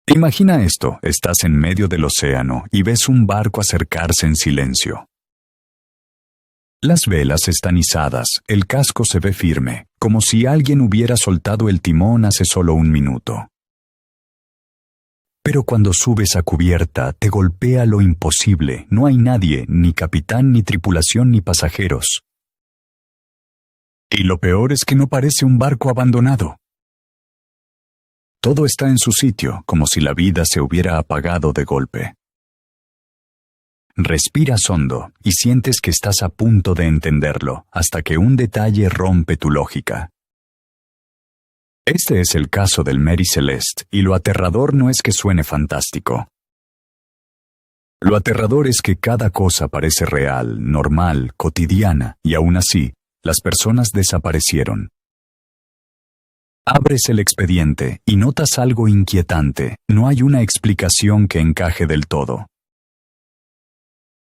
Imagina esto, estás en medio del océano y ves un barco acercarse en silencio. Las velas están izadas, el casco se ve firme, como si alguien hubiera soltado el timón hace solo un minuto. Pero cuando subes a cubierta, te golpea lo imposible, no hay nadie, ni capitán, ni tripulación, ni pasajeros. Y lo peor es que no parece un barco abandonado. Todo está en su sitio, como si la vida se hubiera apagado de golpe. Respiras hondo y sientes que estás a punto de entenderlo, hasta que un detalle rompe tu lógica. Este es el caso del Mary Celeste, y lo aterrador no es que suene fantástico. Lo aterrador es que cada cosa parece real, normal, cotidiana, y aún así, las personas desaparecieron. Abres el expediente y notas algo inquietante. No hay una explicación que encaje del todo.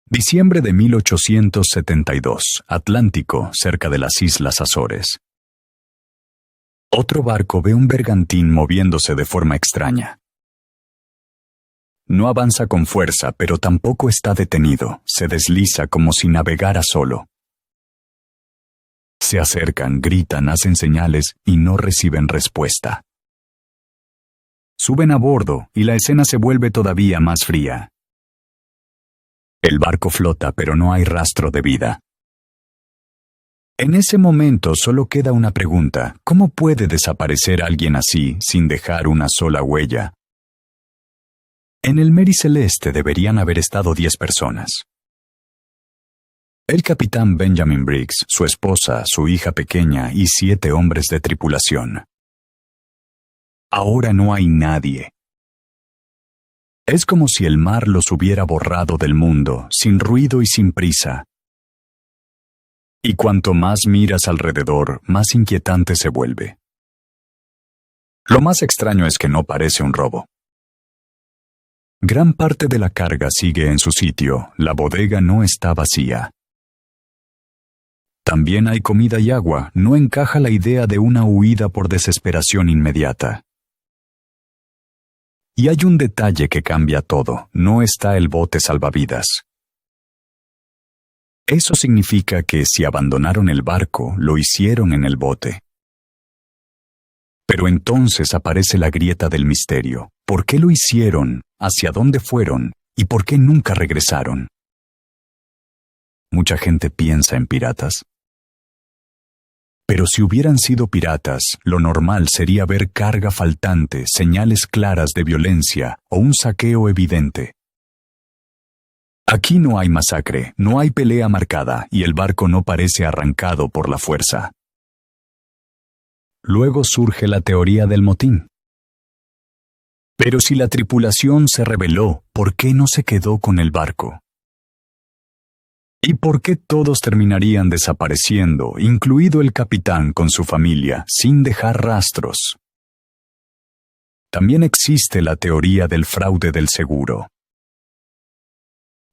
Diciembre de 1872, Atlántico, cerca de las Islas Azores. Otro barco ve un bergantín moviéndose de forma extraña. No avanza con fuerza, pero tampoco está detenido. Se desliza como si navegara solo. Se acercan, gritan, hacen señales y no reciben respuesta. Suben a bordo y la escena se vuelve todavía más fría. El barco flota, pero no hay rastro de vida. En ese momento solo queda una pregunta: ¿cómo puede desaparecer alguien así sin dejar una sola huella? En el Mary Celeste deberían haber estado 10 personas. El capitán Benjamin Briggs, su esposa, su hija pequeña y 7 hombres de tripulación. Ahora no hay nadie. Es como si el mar los hubiera borrado del mundo, sin ruido y sin prisa. Y cuanto más miras alrededor, más inquietante se vuelve. Lo más extraño es que no parece un robo. Gran parte de la carga sigue en su sitio, la bodega no está vacía. También hay comida y agua, no encaja la idea de una huida por desesperación inmediata. Y hay un detalle que cambia todo, no está el bote salvavidas. Eso significa que si abandonaron el barco, lo hicieron en el bote. Pero entonces aparece la grieta del misterio. ¿Por qué lo hicieron? ¿Hacia dónde fueron? ¿Y por qué nunca regresaron? Mucha gente piensa en piratas. Pero si hubieran sido piratas, lo normal sería ver carga faltante, señales claras de violencia o un saqueo evidente. Aquí no hay masacre, no hay pelea marcada y el barco no parece arrancado por la fuerza. Luego surge la teoría del motín. Pero si la tripulación se rebeló, ¿por qué no se quedó con el barco? ¿Y por qué todos terminarían desapareciendo, incluido el capitán con su familia, sin dejar rastros? También existe la teoría del fraude del seguro.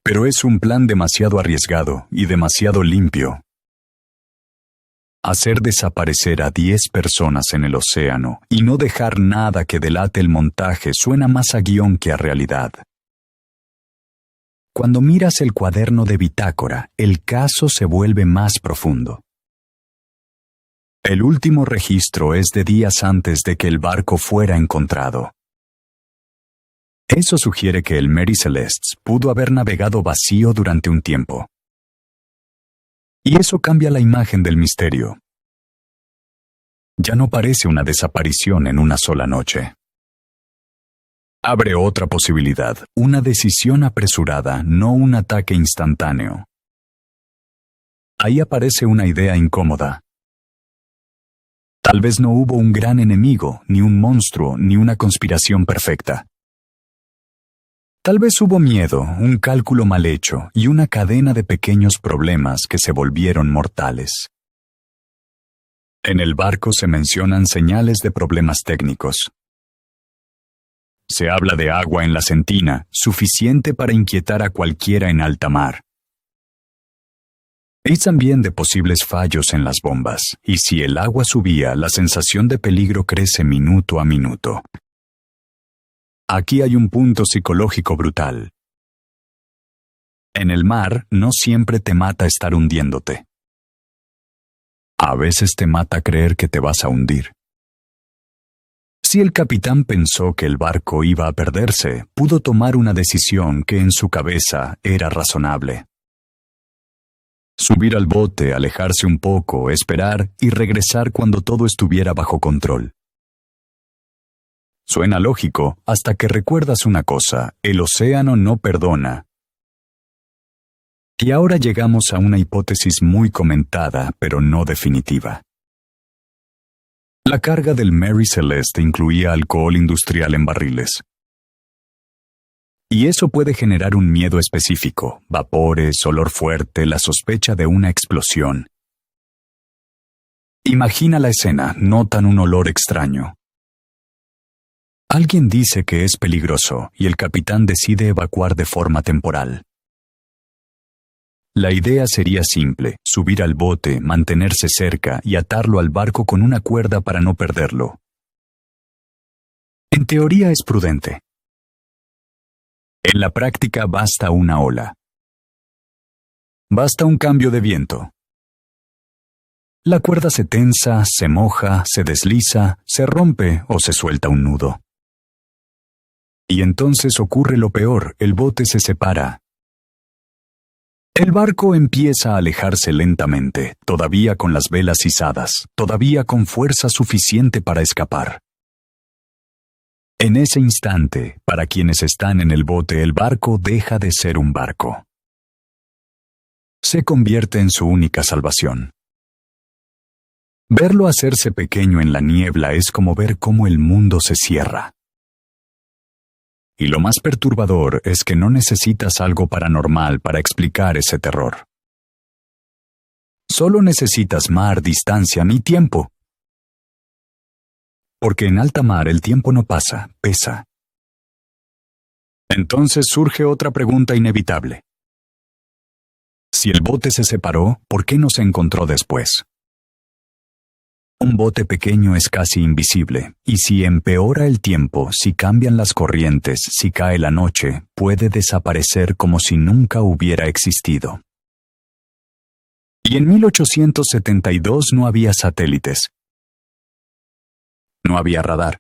Pero es un plan demasiado arriesgado y demasiado limpio. Hacer desaparecer a 10 personas en el océano y no dejar nada que delate el montaje suena más a guión que a realidad. Cuando miras el cuaderno de bitácora, el caso se vuelve más profundo. El último registro es de días antes de que el barco fuera encontrado. Eso sugiere que el Mary Celeste pudo haber navegado vacío durante un tiempo. Y eso cambia la imagen del misterio. Ya no parece una desaparición en una sola noche. Abre otra posibilidad, una decisión apresurada, no un ataque instantáneo. Ahí aparece una idea incómoda. Tal vez no hubo un gran enemigo, ni un monstruo, ni una conspiración perfecta. Tal vez hubo miedo, un cálculo mal hecho y una cadena de pequeños problemas que se volvieron mortales. En el barco se mencionan señales de problemas técnicos. Se habla de agua en la sentina, suficiente para inquietar a cualquiera en alta mar. Y también de posibles fallos en las bombas, y si el agua subía, la sensación de peligro crece minuto a minuto. Aquí hay un punto psicológico brutal. En el mar no siempre te mata estar hundiéndote. A veces te mata creer que te vas a hundir. Si el capitán pensó que el barco iba a perderse, pudo tomar una decisión que en su cabeza era razonable. Subir al bote, alejarse un poco, esperar y regresar cuando todo estuviera bajo control. Suena lógico hasta que recuerdas una cosa: el océano no perdona. Y ahora llegamos a una hipótesis muy comentada, pero no definitiva. La carga del Mary Celeste incluía alcohol industrial en barriles. Y eso puede generar un miedo específico: vapores, olor fuerte, la sospecha de una explosión. Imagina la escena, notan un olor extraño. Alguien dice que es peligroso y el capitán decide evacuar de forma temporal. La idea sería simple: subir al bote, mantenerse cerca y atarlo al barco con una cuerda para no perderlo. En teoría es prudente. En la práctica basta una ola. Basta un cambio de viento. La cuerda se tensa, se moja, se desliza, se rompe o se suelta un nudo. Y entonces ocurre lo peor: el bote se separa. El barco empieza a alejarse lentamente, todavía con las velas izadas, todavía con fuerza suficiente para escapar. En ese instante, para quienes están en el bote, el barco deja de ser un barco. Se convierte en su única salvación. Verlo hacerse pequeño en la niebla es como ver cómo el mundo se cierra. Y lo más perturbador es que no necesitas algo paranormal para explicar ese terror. Solo necesitas mar, distancia, ni tiempo. Porque en alta mar el tiempo no pasa, pesa. Entonces surge otra pregunta inevitable. Si el bote se separó, ¿por qué no se encontró después? Un bote pequeño es casi invisible, y si empeora el tiempo, si cambian las corrientes, si cae la noche, puede desaparecer como si nunca hubiera existido. Y en 1872 no había satélites. No había radar.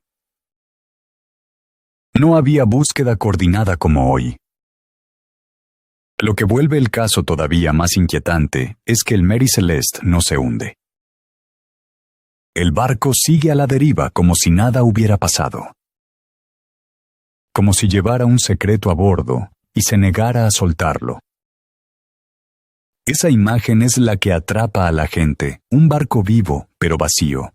No había búsqueda coordinada como hoy. Lo que vuelve el caso todavía más inquietante es que el Mary Celeste no se hunde. El barco sigue a la deriva como si nada hubiera pasado. Como si llevara un secreto a bordo y se negara a soltarlo. Esa imagen es la que atrapa a la gente: un barco vivo, pero vacío.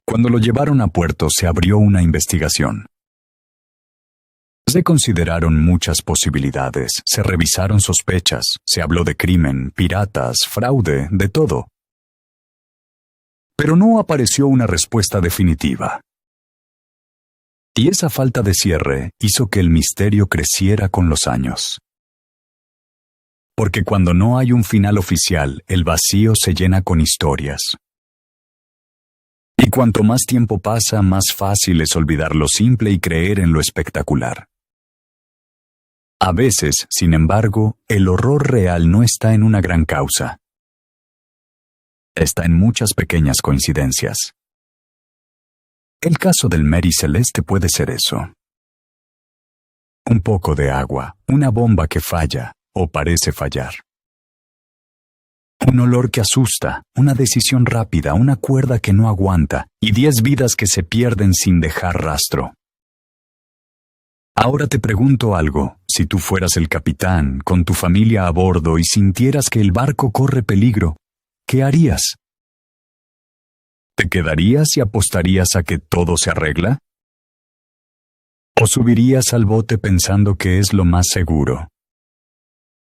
Cuando lo llevaron a puerto, se abrió una investigación. Se consideraron muchas posibilidades, se revisaron sospechas, se habló de crimen, piratas, fraude, de todo. Pero no apareció una respuesta definitiva. Y esa falta de cierre hizo que el misterio creciera con los años. Porque cuando no hay un final oficial, el vacío se llena con historias. Y cuanto más tiempo pasa, más fácil es olvidar lo simple y creer en lo espectacular. A veces, sin embargo, el horror real no está en una gran causa. Está en muchas pequeñas coincidencias. El caso del Mary Celeste puede ser eso. Un poco de agua, una bomba que falla o parece fallar. Un olor que asusta, una decisión rápida, una cuerda que no aguanta y 10 vidas que se pierden sin dejar rastro. Ahora te pregunto algo: si tú fueras el capitán, con tu familia a bordo y sintieras que el barco corre peligro, ¿qué harías? ¿Te quedarías y apostarías a que todo se arregla? ¿O subirías al bote pensando que es lo más seguro?